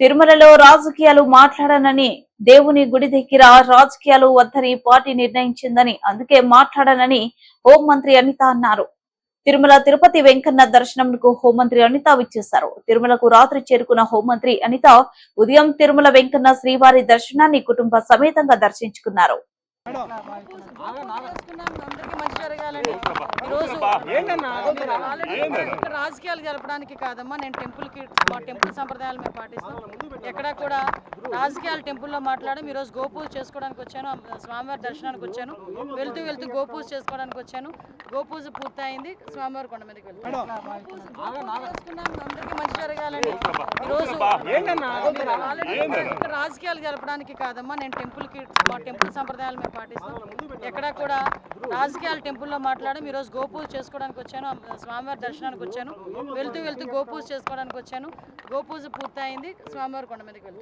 తిరుమలలో రాజకీయాలు మాట్లాడనని, దేవుని గుడి దగ్గర రాజకీయాలు వద్దని పార్టీ నిర్ణయించిందని, అందుకే మాట్లాడనని హోంమంత్రి అనిత అన్నారు. తిరుమల తిరుపతి వెంకన్న దర్శనంకు హోంమంత్రి అనిత విచ్చేశారు. తిరుమలకు రాత్రి చేరుకున్న హోంమంత్రి అనిత ఉదయం తిరుమల వెంకన్న శ్రీవారి దర్శనాన్ని కుటుంబ సమేతంగా దర్శించుకున్నారు. రాజకీయాలు జరపడానికి కాదమ్మా, నేను టెంపుల్ సంప్రదాయాలు మేము పాటిస్తాం. ఎక్కడా కూడా రాజకీయాలు టెంపుల్లో మాట్లాడడం. ఈరోజు గోపూజ చేసుకోవడానికి వచ్చాను, స్వామివారి దర్శనానికి వచ్చాను. వెళ్తూ వెళ్తూ గోపూజ చేసుకోవడానికి వచ్చాను. గోపూజ పూర్తయింది, స్వామివారి కొండ మీదకి వెళ్తాను. అందరికీ మంచి జరగాలని. ఈరోజు రాజకీయాలు జరపడానికి కాదమ్మా, నేను టెంపుల్ సంప్రదాయాలు మేము పాటిస్తాం. ఎక్కడా కూడా రాజకీయాలు టెంపుల్లో మాట్లాడడం. ఈరోజు గోపూజ చేసుకోవడానికి వచ్చాను, స్వామివారి దర్శనానికి వచ్చాను. వెళ్తూ వెళ్తూ గోపూజ చేసుకోవడానికి వచ్చాను. గోపూజ పూర్తయింది, స్వామివారి కొండ మీదకి వెళ్తాను.